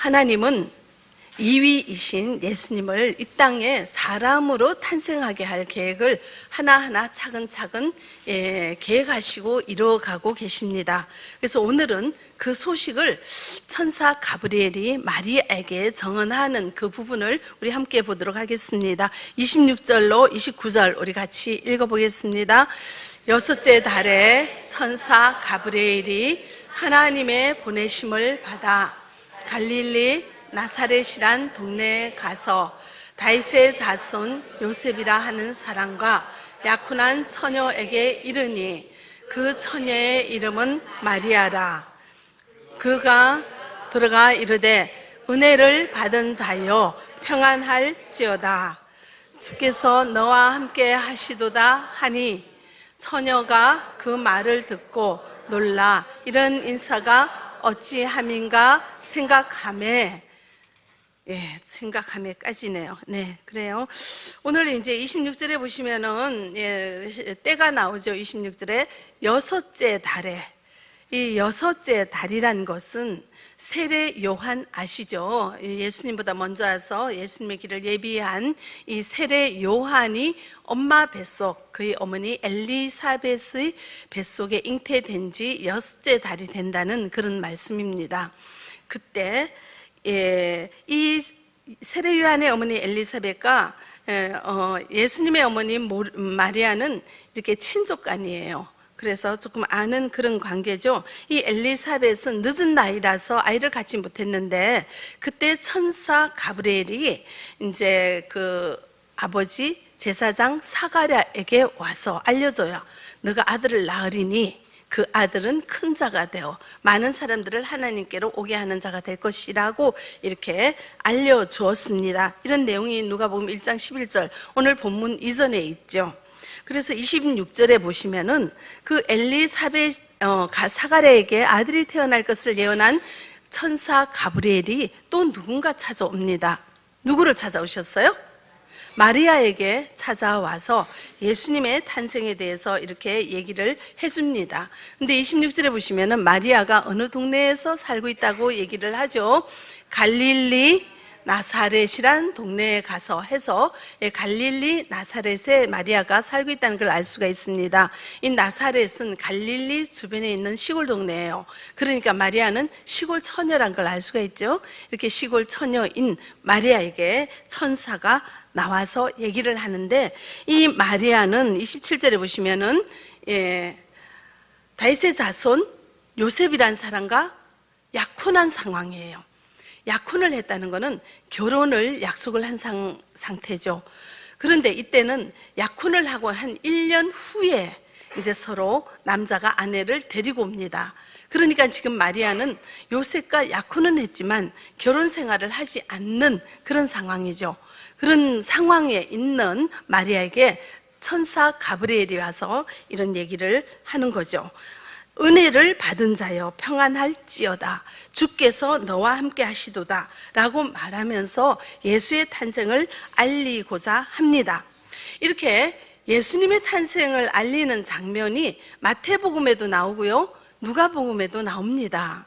하나님은 이위이신 예수님을 이 땅에 사람으로 탄생하게 할 계획을 하나하나 차근차근 계획하시고 이루어가고 계십니다. 그래서 오늘은 그 소식을 천사 가브리엘이 마리아에게 정언하는 그 부분을 우리 함께 보도록 하겠습니다. 26절로 29절 우리 같이 읽어보겠습니다. 여섯째 달에 천사 가브리엘이 하나님의 보내심을 받아 갈릴리 나사렛이란 동네에 가서 다윗의 자손 요셉이라 하는 사람과 약혼한 처녀에게 이르니 그 처녀의 이름은 마리아라. 그가 들어가 이르되 은혜를 받은 자여 평안할지어다. 주께서 너와 함께 하시도다 하니 처녀가 그 말을 듣고 놀라 이런 인사가 어찌함인가 생각함에까지네요. 네, 그래요. 오늘 이제 26절에 보시면은 때가 나오죠. 26절에 여섯째 달에, 이 여섯째 달이란 것은 세례 요한 아시죠? 예수님보다 먼저 와서 예수님의 길을 예비한 이 세례 요한이 엄마 뱃속, 그의 어머니 엘리사벳의 뱃속에 잉태된 지 여섯째 달이 된다는 그런 말씀입니다. 그때 이 세례 요한의 어머니 엘리사벳과 예수님의 어머니 마리아는 이렇게 친족간이에요. 그래서 조금 아는 그런 관계죠. 이 엘리사벳은 늦은 나이라서 아이를 갖지 못했는데 그때 천사 가브리엘이 이제 그 아버지 제사장 사가랴에게 와서 알려줘요. 너가 아들을 낳으리니 그 아들은 큰 자가 되어 많은 사람들을 하나님께로 오게 하는 자가 될 것이라고 이렇게 알려주었습니다. 이런 내용이 누가복음 1장 11절 오늘 본문 이전에 있죠. 그래서 26절에 보시면은 그 엘리사벳 사가랴에게 아들이 태어날 것을 예언한 천사 가브리엘이 또 누군가 찾아옵니다. 누구를 찾아오셨어요? 마리아에게 찾아와서 예수님의 탄생에 대해서 이렇게 얘기를 해줍니다. 근데 26절에 보시면은 마리아가 어느 동네에서 살고 있다고 얘기를 하죠. 갈릴리 나사렛이란 동네에 가서 해서 갈릴리 나사렛에 마리아가 살고 있다는 걸 알 수가 있습니다. 이 나사렛은 갈릴리 주변에 있는 시골 동네예요. 그러니까 마리아는 시골 처녀란 걸 알 수가 있죠. 이렇게 시골 처녀인 마리아에게 천사가 나와서 얘기를 하는데 이 마리아는 27절에 보시면은 다윗의 자손 요셉이란 사람과 약혼한 상황이에요. 약혼을 했다는 것은 결혼을 약속을 한 상태죠. 그런데 이때는 약혼을 하고 한 1년 후에 이제 서로 남자가 아내를 데리고 옵니다. 그러니까 지금 마리아는 요셉과 약혼은 했지만 결혼 생활을 하지 않는 그런 상황이죠. 그런 상황에 있는 마리아에게 천사 가브리엘이 와서 이런 얘기를 하는 거죠. 은혜를 받은 자여 평안할지어다. 주께서 너와 함께 하시도다 라고 말하면서 예수의 탄생을 알리고자 합니다. 이렇게 예수님의 탄생을 알리는 장면이 마태복음에도 나오고요, 누가복음에도 나옵니다.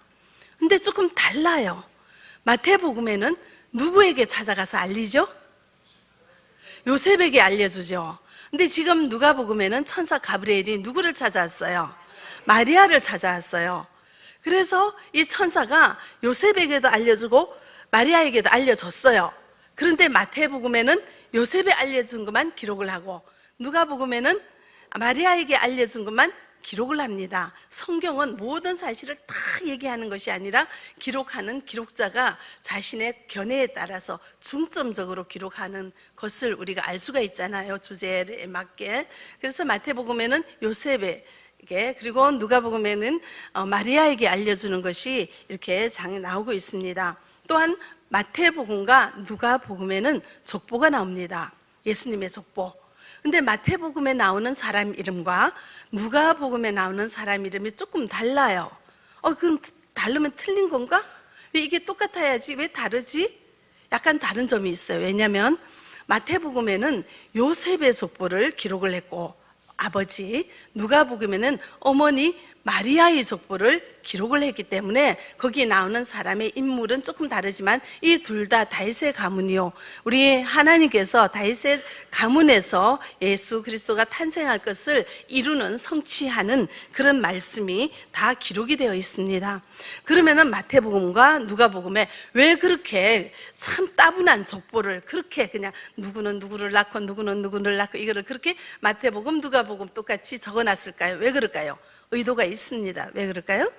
근데 조금 달라요. 마태복음에는 누구에게 찾아가서 알리죠? 요셉에게 알려주죠. 근데 지금 누가복음에는 천사 가브리엘이 누구를 찾아왔어요? 마리아를 찾아왔어요. 그래서 이 천사가 요셉에게도 알려주고 마리아에게도 알려줬어요. 그런데 마태복음에는 요셉에 알려준 것만 기록을 하고 누가복음에는 마리아에게 알려준 것만 기록을 합니다. 성경은 모든 사실을 다 얘기하는 것이 아니라 기록하는 기록자가 자신의 견해에 따라서 중점적으로 기록하는 것을 우리가 알 수가 있잖아요. 주제에 맞게. 그래서 마태복음에는 요셉에게, 그리고 누가복음에는 마리아에게 알려주는 것이 이렇게 나오고 있습니다. 또한 마태복음과 누가복음에는 족보가 나옵니다. 예수님의 족보. 근데 마태복음에 나오는 사람 이름과 누가복음에 나오는 사람 이름이 조금 달라요. 그럼 다르면 틀린 건가? 왜 이게 똑같아야지 왜 다르지? 약간 다른 점이 있어요. 왜냐하면 마태복음에는 요셉의 족보를 기록을 했고 아버지, 누가복음에는 어머니 마리아의 족보를 기록을 했기 때문에 거기에 나오는 사람의 인물은 조금 다르지만 이 둘 다 다윗의 가문이요, 우리 하나님께서 다윗의 가문에서 예수 그리스도가 탄생할 것을 이루는, 성취하는 그런 말씀이 다 기록이 되어 있습니다. 그러면은 마태복음과 누가복음에 왜 그렇게 참 따분한 족보를 그렇게 그냥 누구는 누구를 낳고 누구는 누구를 낳고 이거를 그렇게 마태복음 누가복음 똑같이 적어놨을까요? 왜 그럴까요? 의도가 있습니다. 왜 그럴까요?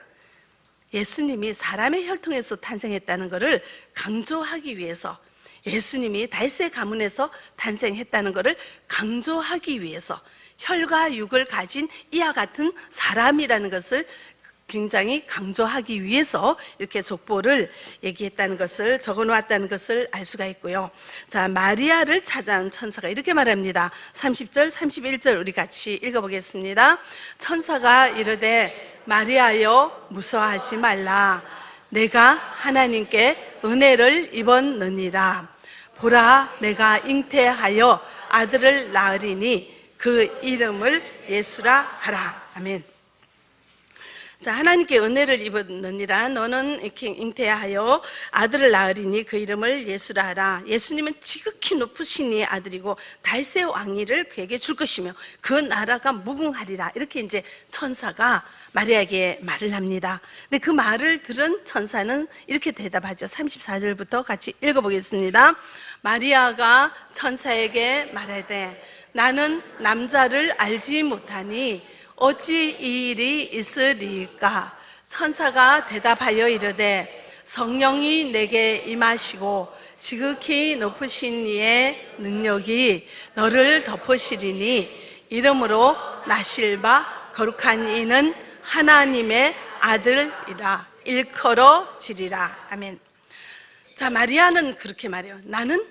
예수님이 사람의 혈통에서 탄생했다는 것을 강조하기 위해서, 예수님이 다윗의 가문에서 탄생했다는 것을 강조하기 위해서 혈과 육을 가진 이와 같은 사람이라는 것을 굉장히 강조하기 위해서 이렇게 족보를 얘기했다는 것을, 적어놓았다는 것을 알 수가 있고요. 자, 마리아를 찾아온 천사가 이렇게 말합니다. 30절 31절 우리 같이 읽어보겠습니다. 천사가 이르되 마리아여 무서워하지 말라. 내가 하나님께 은혜를 입었느니라. 보라, 내가 잉태하여 아들을 낳으리니 그 이름을 예수라 하라. 아멘. 자, 하나님께 은혜를 입었느니라. 너는 이렇게 잉태하여 아들을 낳으리니 그 이름을 예수라 하라. 예수님은 지극히 높으신 이의 아들이고 다윗의 왕위를 그에게 줄 것이며 그 나라가 무궁하리라. 이렇게 이제 천사가 마리아에게 말을 합니다. 근데 그 말을 들은 천사는 이렇게 대답하죠. 34절부터 같이 읽어보겠습니다. 마리아가 천사에게 말하되 나는 남자를 알지 못하니 어찌 이 일이 있으리까? 천사가 대답하여 이르되 성령이 내게 임하시고 지극히 높으신 이의 능력이 너를 덮으시리니 이름으로 나실 바 거룩한 이는 하나님의 아들이라 일컬어지리라. 아멘. 자, 마리아는 그렇게 말해요. 나는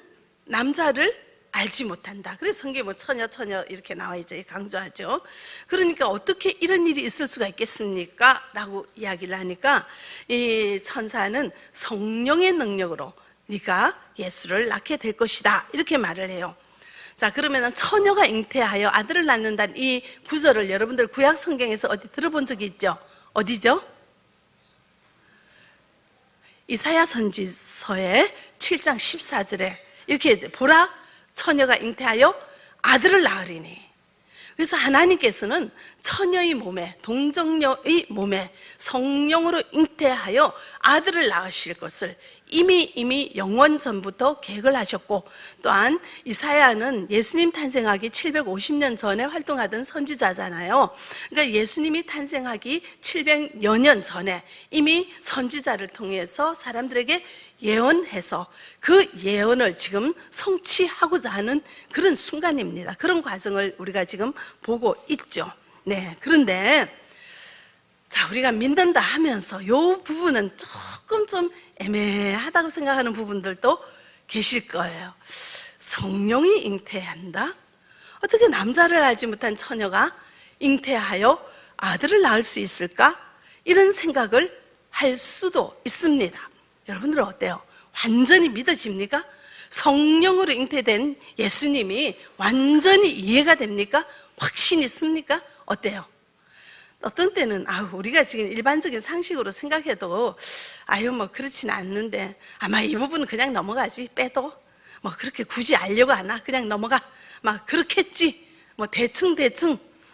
남자를 알지 못한다. 그래서 성경에 뭐 처녀 이렇게 나와 있죠. 강조하죠. 그러니까 어떻게 이런 일이 있을 수가 있겠습니까? 라고 이야기를 하니까 이 천사는 성령의 능력으로 네가 예수를 낳게 될 것이다. 이렇게 말을 해요. 자, 그러면은 처녀가 잉태하여 아들을 낳는다는 이 구절을 여러분들 구약 성경에서 어디 들어본 적이 있죠? 어디죠? 이사야 선지서의 7장 14절에 이렇게 보라, 처녀가 잉태하여 아들을 낳으리니. 그래서 하나님께서는 처녀의 몸에, 동정녀의 몸에 성령으로 잉태하여 아들을 낳으실 것을 이미 영원 전부터 계획을 하셨고, 또한 이사야는 예수님 탄생하기 750년 전에 활동하던 선지자잖아요. 그러니까 예수님이 탄생하기 700여 년 전에 이미 선지자를 통해서 사람들에게 예언해서 그 예언을 지금 성취하고자 하는 그런 순간입니다. 그런 과정을 우리가 지금 보고 있죠. 네, 그런데 자, 우리가 믿는다 하면서 이 부분은 조금 좀 애매하다고 생각하는 부분들도 계실 거예요. 성령이 잉태한다? 어떻게 남자를 알지 못한 처녀가 잉태하여 아들을 낳을 수 있을까? 이런 생각을 할 수도 있습니다. 여러분들은 어때요? 완전히 믿어집니까? 성령으로 잉태된 예수님이 완전히 이해가 됩니까? 확신이 있습니까? 어때요? 어떤 때는 우리가 지금 일반적인 상식으로 생각해도 뭐 그렇지는 않는데 아마 이 부분은 그냥 넘어가지, 빼도 뭐 그렇게 굳이 알려고 하나? 그냥 넘어가, 막 그렇겠지, 뭐 대충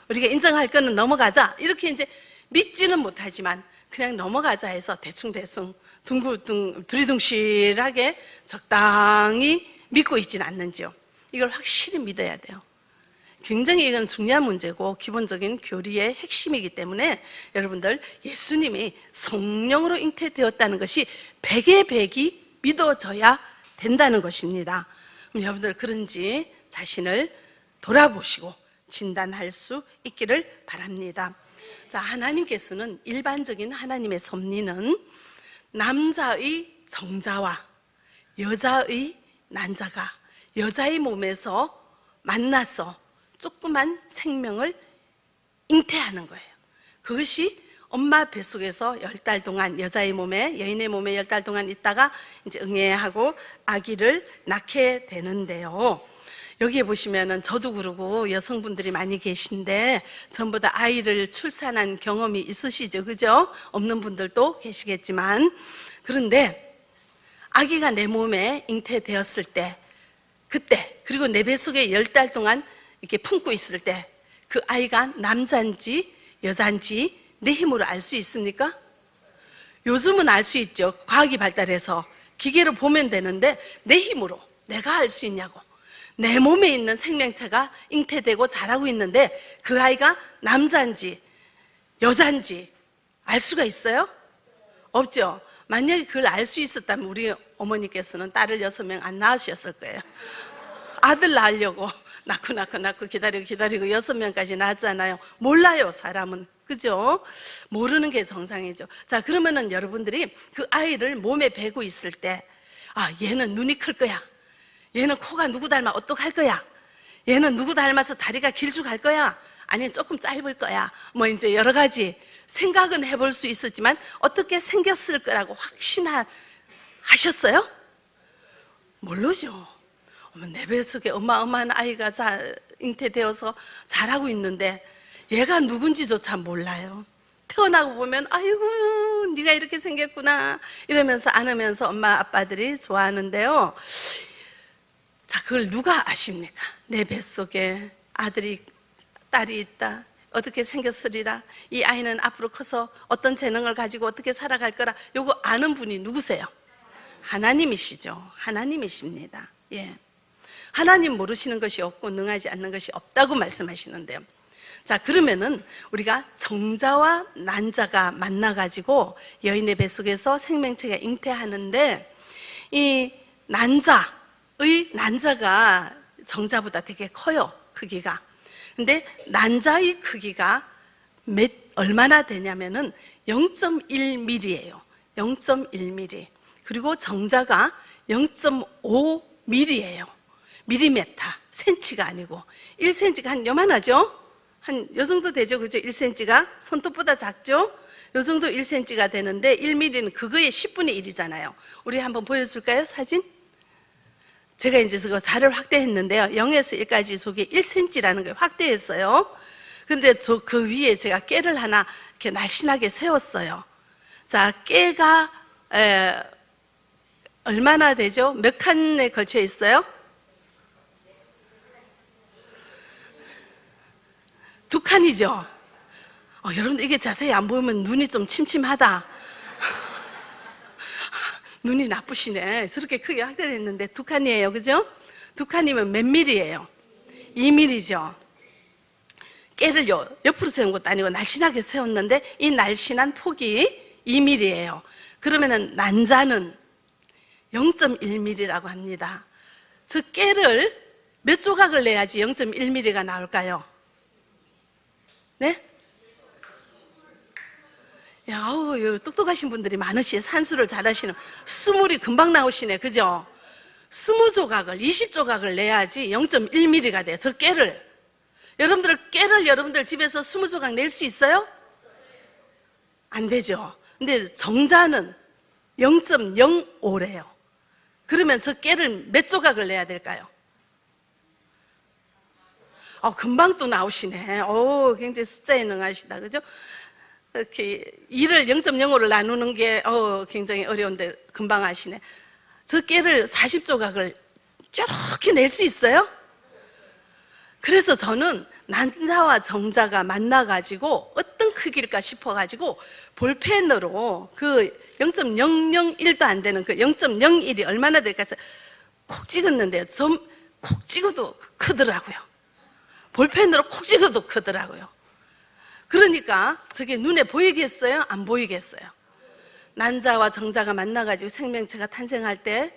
우리가 인정할 거는 넘어가자, 이렇게 이제 믿지는 못하지만 그냥 넘어가자 해서 대충 두리둥실하게 적당히 믿고 있지는 않는지요. 이걸 확실히 믿어야 돼요. 굉장히 이건 중요한 문제고 기본적인 교리의 핵심이기 때문에 여러분들 예수님이 성령으로 잉태되었다는 것이 100의 100이 믿어져야 된다는 것입니다. 그럼 여러분들 그런지 자신을 돌아보시고 진단할 수 있기를 바랍니다. 자, 하나님께서는 일반적인 하나님의 섭리는 남자의 정자와 여자의 난자가 여자의 몸에서 만나서 조그만 생명을 잉태하는 거예요. 그것이 엄마 뱃속에서 10달 동안 여자의 몸에, 여인의 몸에 10달 동안 있다가 이제 응애하고 아기를 낳게 되는데요. 여기에 보시면은 저도 그러고 여성분들이 많이 계신데 전부 다 아이를 출산한 경험이 있으시죠, 그죠? 없는 분들도 계시겠지만, 그런데 아기가 내 몸에 잉태되었을 때, 그때, 그리고 내 뱃속에 10달 동안 이렇게 품고 있을 때 그 아이가 남자인지 여자인지 내 힘으로 알 수 있습니까? 요즘은 알 수 있죠. 과학이 발달해서 기계로 보면 되는데 내 힘으로 내가 알 수 있냐고. 내 몸에 있는 생명체가 잉태되고 자라고 있는데 그 아이가 남자인지 여자인지 알 수가 있어요? 없죠. 만약에 그걸 알 수 있었다면 우리 어머니께서는 딸을 6명 안 낳으셨을 거예요. 아들 낳으려고 낳고 기다리고 6명까지 낳았잖아요. 몰라요, 사람은. 그죠? 모르는 게 정상이죠. 자, 그러면은 여러분들이 그 아이를 몸에 베고 있을 때, 아, 얘는 눈이 클 거야. 얘는 코가 누구 닮아 어떡할 거야. 얘는 누구 닮아서 다리가 길쭉할 거야. 아니면 조금 짧을 거야. 뭐 이제 여러 가지 생각은 해볼 수 있었지만 어떻게 생겼을 거라고 확신하셨어요? 모르죠. 내 뱃속에 어마어마한 아이가 잉태되어서 자라고 있는데 얘가 누군지조차 몰라요. 태어나고 보면 아이고 네가 이렇게 생겼구나 이러면서 안으면서 엄마 아빠들이 좋아하는데요. 자, 그걸 누가 아십니까? 내 뱃속에 아들이 딸이 있다. 어떻게 생겼으리라. 이 아이는 앞으로 커서 어떤 재능을 가지고 어떻게 살아갈 거라. 요거 아는 분이 누구세요? 하나님이시죠. 하나님이십니다. 예. 하나님 모르시는 것이 없고 능하지 않는 것이 없다고 말씀하시는데요. 자, 그러면은 우리가 정자와 난자가 만나가지고 여인의 뱃속에서 생명체가 잉태하는데 이 난자가 정자보다 되게 커요, 크기가. 근데 난자의 크기가 얼마나 되냐면은 0.1mm예요. 0.1mm. 그리고 정자가 0.5mm예요. 밀리메타, 센치가 아니고 1cm가 한 요만하죠? 한 요 정도 되죠, 그죠? 1cm가 손톱보다 작죠? 요 정도 1cm가 되는데 1mm는 그거의 10분의 1이잖아요. 우리 한번 보여줄까요, 사진? 제가 이제 그거 자료를 확대했는데요. 0에서 1까지 속에 1cm라는 걸 확대했어요. 근데 그 위에 제가 깨를 하나 이렇게 날씬하게 세웠어요. 자, 깨가 얼마나 되죠? 몇 칸에 걸쳐 있어요? 2칸이죠? 여러분들 이게 자세히 안 보면 눈이 좀 침침하다. 눈이 나쁘시네. 저렇게 크게 확대를 했는데 2칸이에요. 그죠? 2칸이면 몇 밀리예요? 2mm죠. 깨를 옆으로 세운 것도 아니고 날씬하게 세웠는데 이 날씬한 폭이 2mm예요. 그러면은 난자는 0.1mm라고 합니다. 저 깨를 몇 조각을 내야지 0.1mm가 나올까요? 네? 야, 똑똑하신 분들이 많으시네. 산수를 잘하시는. 20이 금방 나오시네. 그죠? 20조각을, 20조각을 내야지 0.1mm가 돼요. 저 깨를. 여러분들 집에서 20조각 낼 수 있어요? 안 되죠. 근데 정자는 0.05래요. 그러면 저 깨를 몇 조각을 내야 될까요? 금방 또 나오시네. 굉장히 숫자에 능하시다. 그죠? 이렇게 2를 0.05를 나누는 게 굉장히 어려운데 금방 하시네. 저 깨를 40조각을 이렇게 낼 수 있어요? 그래서 저는 난자와 정자가 만나가지고 어떤 크기일까 싶어가지고 볼펜으로 그 0.001도 안 되는 그 0.01이 얼마나 될까 해서 콕 찍었는데요. 콕 찍어도 크더라고요. 볼펜으로 콕 찍어도 크더라고요. 그러니까 저게 눈에 보이겠어요? 안 보이겠어요? 난자와 정자가 만나가지고 생명체가 탄생할 때,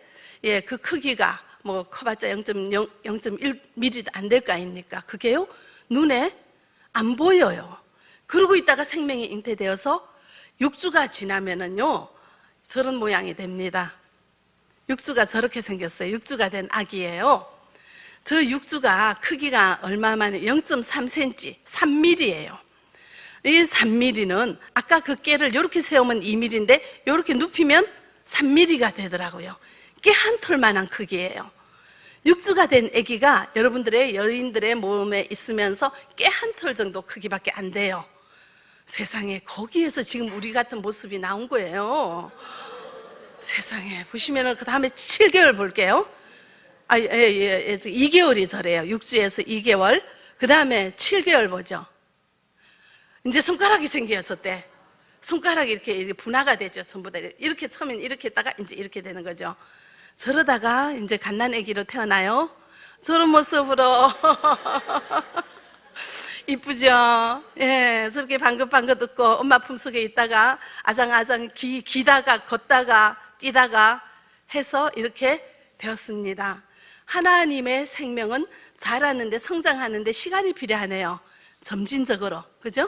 그 크기가 뭐 커봤자 0.1mm도 안 될 거 아닙니까? 그게요, 눈에 안 보여요. 그러고 있다가 생명이 잉태되어서 6주가 지나면은요, 저런 모양이 됩니다. 6주가 저렇게 생겼어요. 6주가 된 아기예요. 저 6주가 크기가 얼마만에 0.3cm, 3mm예요. 이 3mm는 아까 그 깨를 이렇게 세우면 2mm인데 이렇게 눕히면 3mm가 되더라고요. 깨 한 톨만한 크기예요. 육주가 된 아기가 여러분들의 여인들의 몸에 있으면서 깨 한 털 정도 크기밖에 안 돼요. 세상에, 거기에서 지금 우리 같은 모습이 나온 거예요. 세상에, 보시면은 그 다음에 7개월 볼게요. 2개월이 저래요. 육주에서 2개월. 그 다음에 7개월 보죠. 이제 손가락이 생겨요, 저때. 손가락이 이렇게 분화가 되죠, 전부 다. 이렇게 처음엔 이렇게 했다가 이제 이렇게 되는 거죠. 저러다가 이제 갓난아기로 태어나요. 저런 모습으로. 이쁘죠? 예, 저렇게 방긋방긋 웃고 엄마 품속에 있다가 아장아장 기다가 걷다가 뛰다가 해서 이렇게 되었습니다. 하나님의 생명은 자라는데 성장하는데 시간이 필요하네요. 점진적으로, 그죠?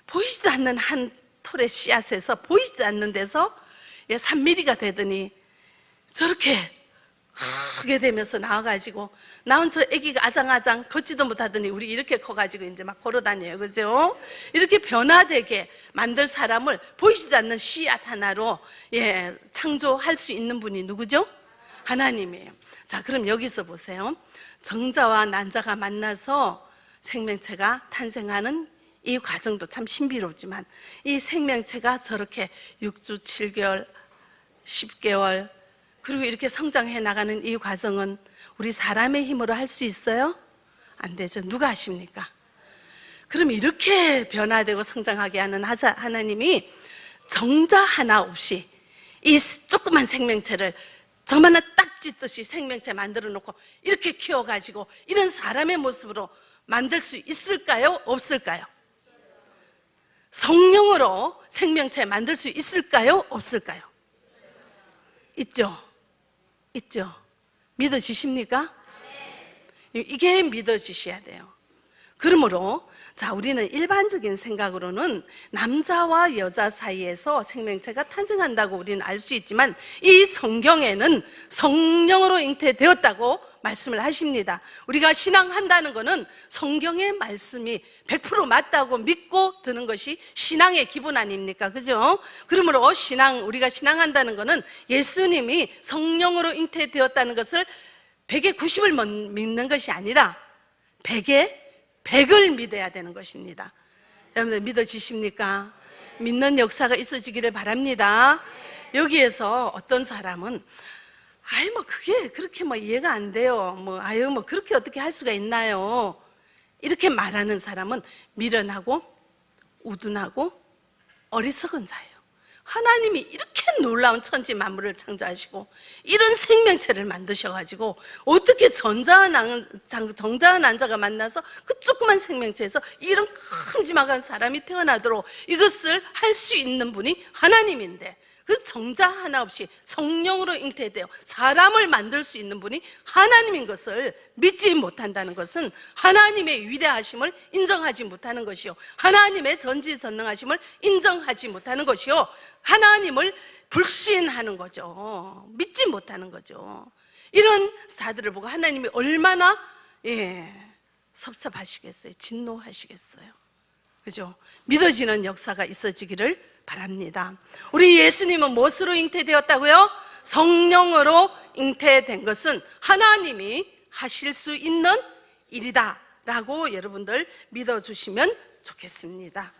보이지도 않는 한 톨의 씨앗에서 보이지 않는 데서 3mm가 되더니 저렇게 크게 되면서 나와가지고 나온 저 아기가 아장아장 걷지도 못하더니 우리 이렇게 커가지고 이제 막 걸어다녀요, 그죠? 이렇게 변화되게 만들 사람을 보이지도 않는 씨앗 하나로 창조할 수 있는 분이 누구죠? 하나님이에요. 자, 그럼 여기서 보세요. 정자와 난자가 만나서 생명체가 탄생하는 이 과정도 참 신비롭지만 이 생명체가 저렇게 6주, 7개월, 10개월 그리고 이렇게 성장해 나가는 이 과정은 우리 사람의 힘으로 할 수 있어요? 안 되죠. 누가 하십니까? 그럼 이렇게 변화되고 성장하게 하는 하나님이 정자 하나 없이 이 조그만 생명체를 저만한 딱짓듯이 생명체 만들어 놓고 이렇게 키워가지고 이런 사람의 모습으로 만들 수 있을까요? 없을까요? 성령으로 생명체 만들 수 있을까요? 없을까요? 있죠? 있죠? 믿어지십니까? 이게 믿어지셔야 돼요. 그러므로 자, 우리는 일반적인 생각으로는 남자와 여자 사이에서 생명체가 탄생한다고 우리는 알 수 있지만 이 성경에는 성령으로 잉태되었다고 말씀을 하십니다. 우리가 신앙한다는 것은 성경의 말씀이 100% 맞다고 믿고 드는 것이 신앙의 기본 아닙니까? 그죠? 그러므로 우리가 신앙한다는 것은 예수님이 성령으로 잉태되었다는 것을 100에 90을 믿는 것이 아니라 100에 100을 믿어야 되는 것입니다. 여러분들 믿어지십니까? 믿는 역사가 있어지기를 바랍니다. 여기에서 어떤 사람은 그게 그렇게 이해가 안 돼요. 그렇게 어떻게 할 수가 있나요? 이렇게 말하는 사람은 미련하고 우둔하고 어리석은 자예요. 하나님이 이렇게 놀라운 천지 만물을 창조하시고 이런 생명체를 만드셔가지고 어떻게 정자와 난자가 만나서 그 조그만 생명체에서 이런 큼지막한 사람이 태어나도록 이것을 할 수 있는 분이 하나님인데 그 정자 하나 없이 성령으로 잉태되어 사람을 만들 수 있는 분이 하나님인 것을 믿지 못한다는 것은 하나님의 위대하심을 인정하지 못하는 것이요, 하나님의 전지전능하심을 인정하지 못하는 것이요, 하나님을 불신하는 거죠. 믿지 못하는 거죠. 이런 자들을 보고 하나님이 얼마나 섭섭하시겠어요? 진노하시겠어요? 그죠? 믿어지는 역사가 있어지기를 바랍니다. 우리 예수님은 무엇으로 잉태되었다고요? 성령으로 잉태된 것은 하나님이 하실 수 있는 일이다 라고 여러분들 믿어주시면 좋겠습니다.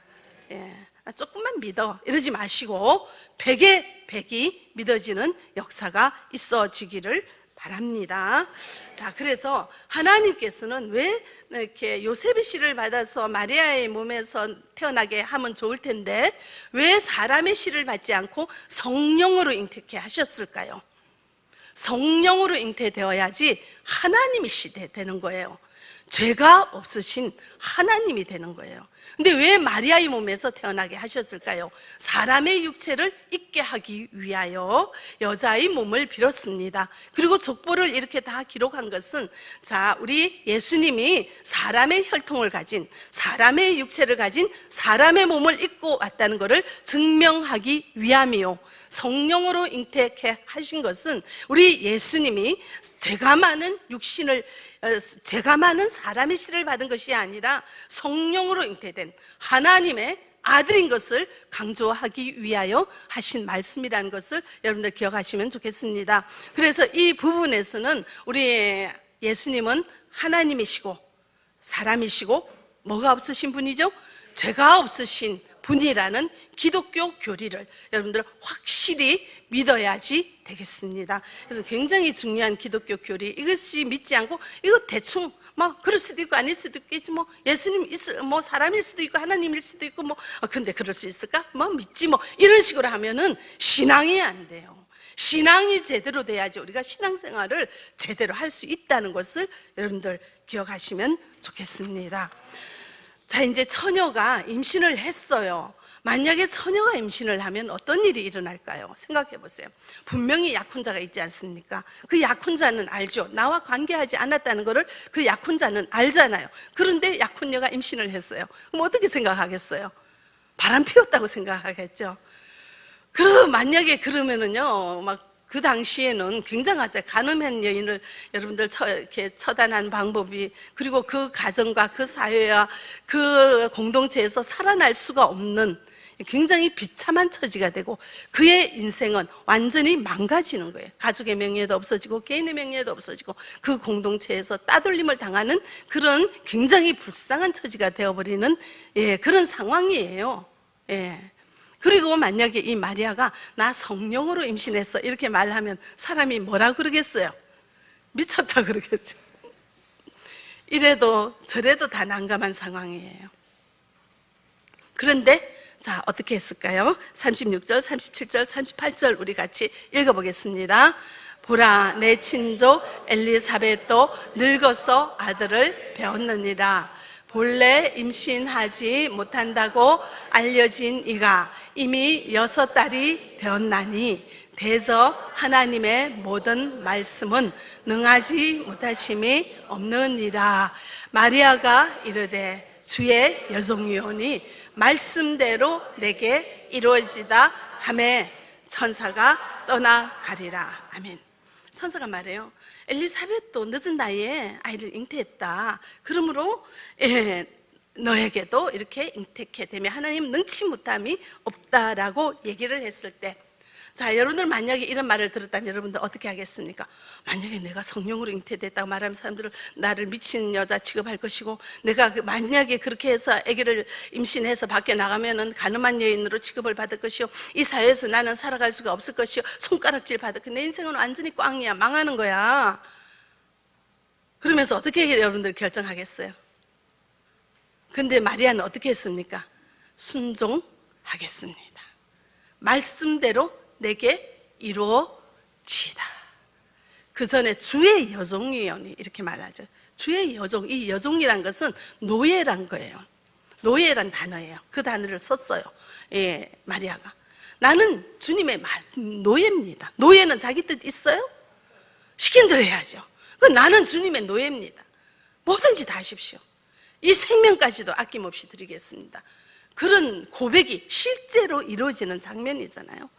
조금만 믿어 이러지 마시고 100에 100이 믿어지는 역사가 있어지기를 바랍니다. 자, 그래서 하나님께서는 왜 이렇게 요셉의 씨를 받아서 마리아의 몸에서 태어나게 하면 좋을 텐데 왜 사람의 씨를 받지 않고 성령으로 잉태케 하셨을까요? 성령으로 잉태되어야지 하나님이 씨 되는 거예요. 죄가 없으신 하나님이 되는 거예요. 근데 왜 마리아의 몸에서 태어나게 하셨을까요? 사람의 육체를 있게 하기 위하여 여자의 몸을 빌었습니다. 그리고 족보를 이렇게 다 기록한 것은 자, 우리 예수님이 사람의 혈통을 가진 사람의 육체를 가진 사람의 몸을 입고 왔다는 것을 증명하기 위함이요, 성령으로 잉태케 하신 것은 우리 예수님이 죄가 많은 사람의 씨를 받은 것이 아니라 성령으로 잉태된 하나님의 아들인 것을 강조하기 위하여 하신 말씀이라는 것을 여러분들 기억하시면 좋겠습니다. 그래서 이 부분에서는 우리 예수님은 하나님이시고 사람이시고 뭐가 없으신 분이죠? 죄가 없으신 분이라는 기독교 교리를 여러분들 확실히 믿어야지 되겠습니다. 그래서 굉장히 중요한 기독교 교리, 이것이 믿지 않고 이거 대충 뭐 그럴 수도 있고 아닐 수도 있겠지, 뭐 예수님 뭐 사람일 수도 있고 하나님일 수도 있고 뭐 근데 그럴 수 있을까? 뭐 믿지 뭐 이런 식으로 하면은 신앙이 안 돼요. 신앙이 제대로 돼야지 우리가 신앙생활을 제대로 할 수 있다는 것을 여러분들 기억하시면 좋겠습니다. 자, 이제 처녀가 임신을 했어요. 만약에 처녀가 임신을 하면 어떤 일이 일어날까요? 생각해 보세요. 분명히 약혼자가 있지 않습니까? 그 약혼자는 알죠. 나와 관계하지 않았다는 것을 그 약혼자는 알잖아요. 그런데 약혼녀가 임신을 했어요. 그럼 어떻게 생각하겠어요? 바람 피웠다고 생각하겠죠. 만약에 그러면은요, 막 그 당시에는 굉장하죠. 가늠한 여인을 여러분들 이렇게 처단한 방법이, 그리고 그 가정과 그 사회와 그 공동체에서 살아날 수가 없는 굉장히 비참한 처지가 되고 그의 인생은 완전히 망가지는 거예요. 가족의 명예도 없어지고 개인의 명예도 없어지고 그 공동체에서 따돌림을 당하는 그런 굉장히 불쌍한 처지가 되어버리는 그런 상황이에요. 그리고 만약에 이 마리아가 나 성령으로 임신했어 이렇게 말하면 사람이 뭐라 그러겠어요? 미쳤다 그러겠죠. 이래도 저래도 다 난감한 상황이에요. 그런데 자, 어떻게 했을까요? 36절, 37절, 38절 우리 같이 읽어보겠습니다. 보라, 내 친족 엘리사벳도 늙어서 아들을 배웠느니라. 본래 임신하지 못한다고 알려진 이가 이미 6달이 되었나니 대저 하나님의 모든 말씀은 능하지 못하심이 없느니라. 마리아가 이르되 주의 여종이오니 말씀대로 내게 이루어지다 하매 천사가 떠나가리라. 아멘. 천사가 말해요. 엘리사벳도 늦은 나이에 아이를 잉태했다. 그러므로 너에게도 이렇게 잉태케 되면 하나님 능치 못함이 없다라고 얘기를 했을 때, 자, 여러분들 만약에 이런 말을 들었다면 여러분들 어떻게 하겠습니까? 만약에 내가 성령으로 잉태됐다고 말하면 사람들은 나를 미친 여자 취급할 것이고, 내가 만약에 그렇게 해서 아기를 임신해서 밖에 나가면은 가늠한 여인으로 취급을 받을 것이요, 이 사회에서 나는 살아갈 수가 없을 것이요, 손가락질 받을 것, 내 인생은 완전히 꽝이야, 망하는 거야. 그러면서 어떻게 여러분들 결정하겠어요? 근데 마리아는 어떻게 했습니까? 순종하겠습니다. 말씀대로 내게 이루어지다. 그 전에 주의 여종이오니 이렇게 말하죠. 주의 여종, 이 여종이란 것은 노예란 거예요. 노예란 단어예요. 그 단어를 썼어요. 마리아가. 나는 주님의 노예입니다. 노예는 자기 뜻 있어요? 시킨 대로 해야죠. 나는 주님의 노예입니다. 뭐든지 다 하십시오. 이 생명까지도 아낌없이 드리겠습니다. 그런 고백이 실제로 이루어지는 장면이잖아요.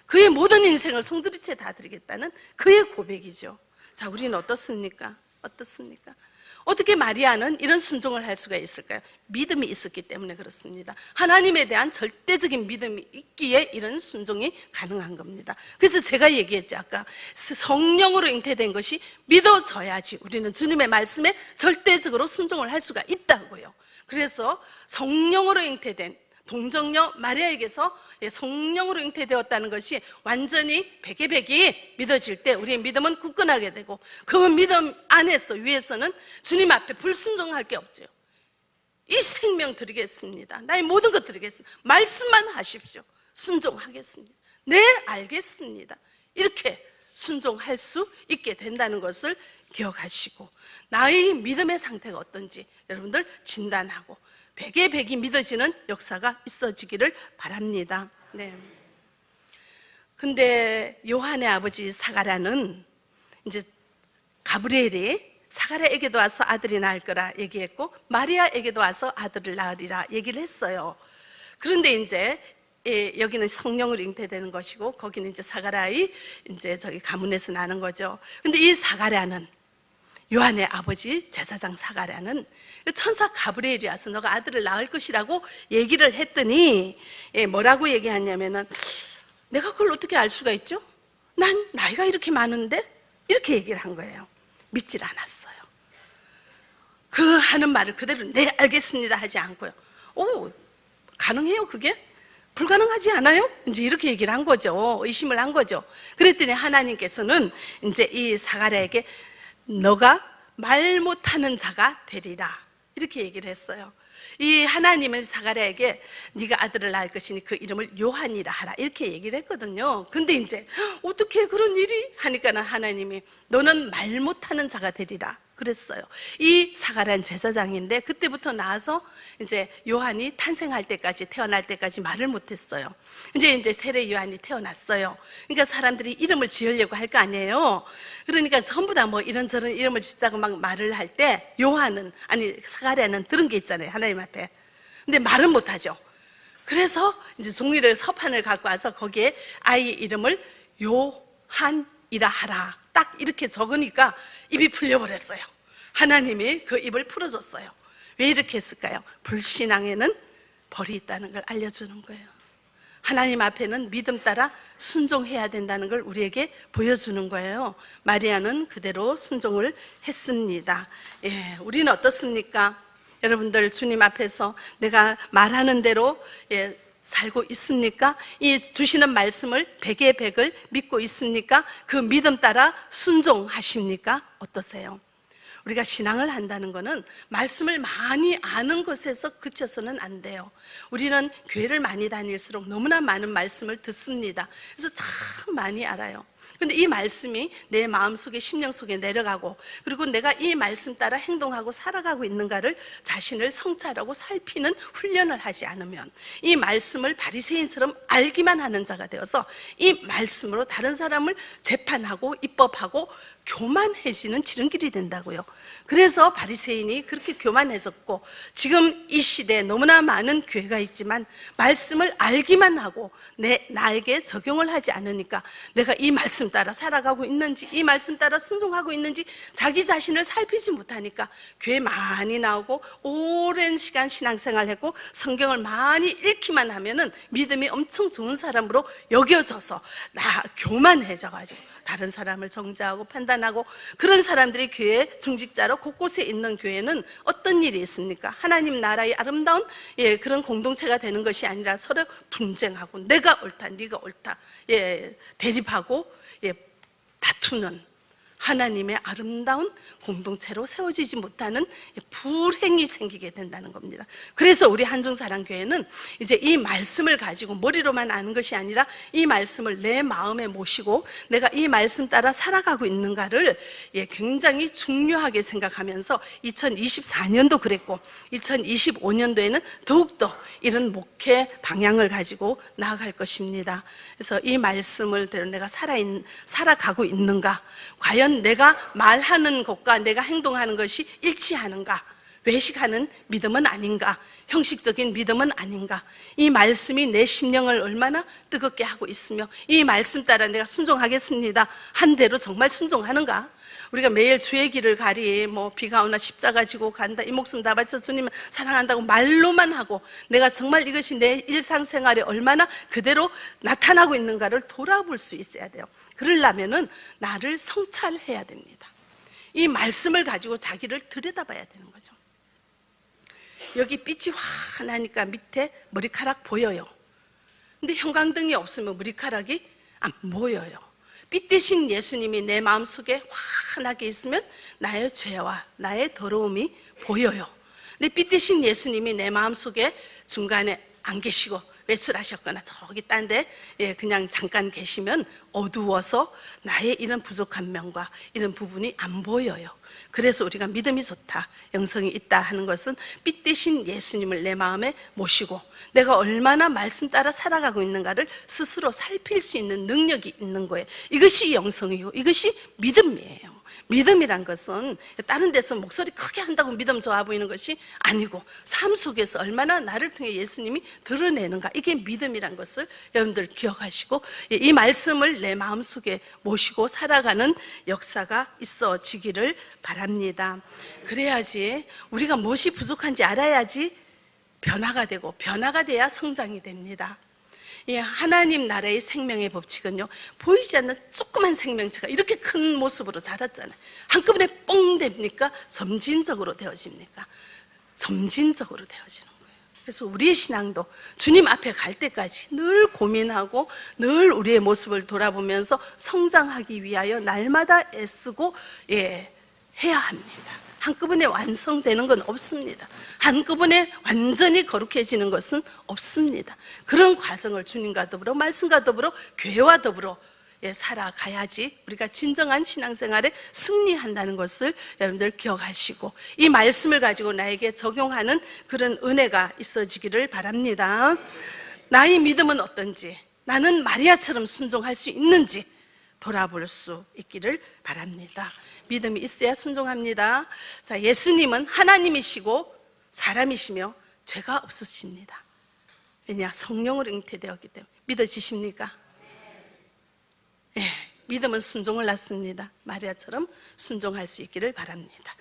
그의 모든 인생을 송두리째 다 드리겠다는 그의 고백이죠. 자, 우리는 어떻습니까? 어떻습니까? 어떻게 마리아는 이런 순종을 할 수가 있을까요? 믿음이 있었기 때문에 그렇습니다. 하나님에 대한 절대적인 믿음이 있기에 이런 순종이 가능한 겁니다. 그래서 제가 얘기했죠. 아까 성령으로 잉태된 것이 믿어져야지 우리는 주님의 말씀에 절대적으로 순종을 할 수가 있다고요. 그래서 성령으로 잉태된 동정녀 마리아에게서 성령으로 잉태되었다는 것이 완전히 백이 믿어질 때 우리의 믿음은 굳건하게 되고, 그 믿음 안에서 위에서는 주님 앞에 불순종할 게 없죠. 이 생명 드리겠습니다. 나의 모든 것 드리겠습니다. 말씀만 하십시오. 순종하겠습니다. 네, 알겠습니다. 이렇게 순종할 수 있게 된다는 것을 기억하시고, 나의 믿음의 상태가 어떤지 여러분들 진단하고 백이 믿어지는 역사가 있어지기를 바랍니다. 네. 근데 요한의 아버지 사가랴는 이제 가브리엘이 사가랴에게도 와서 아들이 낳을 거라 얘기했고 마리아에게도 와서 아들을 낳으리라 얘기를 했어요. 그런데 이제 여기는 성령으로 잉태되는 것이고 거기는 이제 사가랴의 이제 저기 가문에서 나는 거죠. 근데 이 사가랴는 요한의 아버지 제사장 사가랴는 천사 가브리엘이 와서 너가 아들을 낳을 것이라고 얘기를 했더니 뭐라고 얘기하냐면은 내가 그걸 어떻게 알 수가 있죠? 난 나이가 이렇게 많은데? 이렇게 얘기를 한 거예요. 믿질 않았어요. 그 하는 말을 그대로 네 알겠습니다 하지 않고요. 오, 가능해요 그게? 불가능하지 않아요? 이제 이렇게 얘기를 한 거죠. 의심을 한 거죠. 그랬더니 하나님께서는 이제 이 사가랴에게 너가 말 못하는 자가 되리라 이렇게 얘기를 했어요. 이 하나님은 사가랴에게 네가 아들을 낳을 것이니 그 이름을 요한이라 하라 이렇게 얘기를 했거든요. 근데 이제 어떻게 그런 일이 하니까는 하나님이 너는 말 못하는 자가 되리라 그랬어요. 이 사가랴는 제사장인데 그때부터 나와서 이제 요한이 탄생할 때까지 태어날 때까지 말을 못했어요. 이제 세례 요한이 태어났어요. 그러니까 사람들이 이름을 지으려고 할 거 아니에요. 그러니까 전부 다 뭐 이런저런 이름을 짓자고 막 말을 할 때 요한은 아니 사가랴는 들은 게 있잖아요 하나님 앞에. 근데 말은 못하죠. 그래서 이제 종이를 서판을 갖고 와서 거기에 아이 이름을 요한이라 하라 딱 이렇게 적으니까 입이 풀려버렸어요. 하나님이 그 입을 풀어줬어요. 왜 이렇게 했을까요? 불신앙에는 벌이 있다는 걸 알려주는 거예요. 하나님 앞에는 믿음 따라 순종해야 된다는 걸 우리에게 보여주는 거예요. 마리아는 그대로 순종을 했습니다. 예, 우리는 어떻습니까? 여러분들 주님 앞에서 내가 말하는 대로 살고 있습니까? 이 주시는 말씀을 백의 백을 믿고 있습니까? 그 믿음 따라 순종하십니까? 어떠세요? 우리가 신앙을 한다는 것은 말씀을 많이 아는 것에서 그쳐서는 안 돼요. 우리는 교회를 많이 다닐수록 너무나 많은 말씀을 듣습니다. 그래서 참 많이 알아요. 근데 이 말씀이 내 마음속에 심령 속에 내려가고 그리고 내가 이 말씀 따라 행동하고 살아가고 있는가를 자신을 성찰하고 살피는 훈련을 하지 않으면 이 말씀을 바리새인처럼 알기만 하는 자가 되어서 이 말씀으로 다른 사람을 재판하고 입법하고 교만해지는 지름길이 된다고요. 그래서 바리새인이 그렇게 교만해졌고 지금 이 시대에 너무나 많은 교회가 있지만 말씀을 알기만 하고 나에게 적용을 하지 않으니까 내가 이 말씀 따라 살아가고 있는지 이 말씀 따라 순종하고 있는지 자기 자신을 살피지 못하니까 교회 많이 나오고 오랜 시간 신앙생활 했고 성경을 많이 읽기만 하면은 믿음이 엄청 좋은 사람으로 여겨져서 교만해져가지고 다른 사람을 정죄하고 판단하고 그런 사람들이 교회 중직자로 곳곳에 있는 교회는 어떤 일이 있습니까? 하나님 나라의 아름다운 그런 공동체가 되는 것이 아니라 서로 분쟁하고 내가 옳다 네가 옳다 대립하고 다투는 하나님의 아름다운 공동체로 세워지지 못하는 불행이 생기게 된다는 겁니다. 그래서 우리 한중사랑교회는 이제 이 말씀을 가지고 머리로만 아는 것이 아니라 이 말씀을 내 마음에 모시고 내가 이 말씀 따라 살아가고 있는가를 굉장히 중요하게 생각하면서 2024년도 그랬고 2025년도에는 더욱더 이런 목회 방향을 가지고 나아갈 것입니다. 그래서 이 말씀을 대로 내가 살아가고 있는가, 과연 내가 말하는 것과 내가 행동하는 것이 일치하는가, 외식하는 믿음은 아닌가, 형식적인 믿음은 아닌가, 이 말씀이 내 심령을 얼마나 뜨겁게 하고 있으며 이 말씀 따라 내가 순종하겠습니다 한 대로 정말 순종하는가. 우리가 매일 주의 길을 가리 비가 오나 십자가 지고 간다 이 목숨 다 바쳐 주님을 사랑한다고 말로만 하고 내가 정말 이것이 내 일상생활에 얼마나 그대로 나타나고 있는가를 돌아볼 수 있어야 돼요. 그러려면은 나를 성찰해야 됩니다. 이 말씀을 가지고 자기를 들여다봐야 되는 거죠. 여기 빛이 환하니까 밑에 머리카락 보여요. 근데 형광등이 없으면 머리카락이 안 보여요. 빛 대신 예수님이 내 마음속에 환하게 있으면 나의 죄와 나의 더러움이 보여요. 근데 빛 대신 예수님이 내 마음속에 중간에 안 계시고 외출하셨거나 저기 딴 데 그냥 잠깐 계시면 어두워서 나의 이런 부족한 면과 이런 부분이 안 보여요. 그래서 우리가 믿음이 좋다, 영성이 있다 하는 것은 빛 대신 예수님을 내 마음에 모시고 내가 얼마나 말씀 따라 살아가고 있는가를 스스로 살필 수 있는 능력이 있는 거예요. 이것이 영성이고 이것이 믿음이에요. 믿음이란 것은 다른 데서 목소리 크게 한다고 믿음 좋아 보이는 것이 아니고 삶 속에서 얼마나 나를 통해 예수님이 드러내는가, 이게 믿음이란 것을 여러분들 기억하시고 이 말씀을 내 마음속에 모시고 살아가는 역사가 있어지기를 바랍니다. 그래야지 우리가 무엇이 부족한지 알아야지 변화가 되고 변화가 돼야 성장이 됩니다. 예, 하나님 나라의 생명의 법칙은요, 보이지 않는 조그만 생명체가 이렇게 큰 모습으로 자랐잖아요. 한꺼번에 뽕 됩니까? 점진적으로 되어집니까? 점진적으로 되어지는 거예요. 그래서 우리의 신앙도 주님 앞에 갈 때까지 늘 고민하고 늘 우리의 모습을 돌아보면서 성장하기 위하여 날마다 애쓰고 해야 합니다. 한꺼번에 완성되는 건 없습니다. 한꺼번에 완전히 거룩해지는 것은 없습니다. 그런 과정을 주님과 더불어 말씀과 더불어 교회와 더불어 살아가야지 우리가 진정한 신앙생활에 승리한다는 것을 여러분들 기억하시고 이 말씀을 가지고 나에게 적용하는 그런 은혜가 있어지기를 바랍니다. 나의 믿음은 어떤지, 나는 마리아처럼 순종할 수 있는지 돌아볼 수 있기를 바랍니다. 믿음이 있어야 순종합니다. 자, 예수님은 하나님이시고 사람이시며 죄가 없으십니다. 왜냐? 성령으로 잉태되었기 때문에. 믿어지십니까? 믿음은 순종을 낳습니다. 마리아처럼 순종할 수 있기를 바랍니다.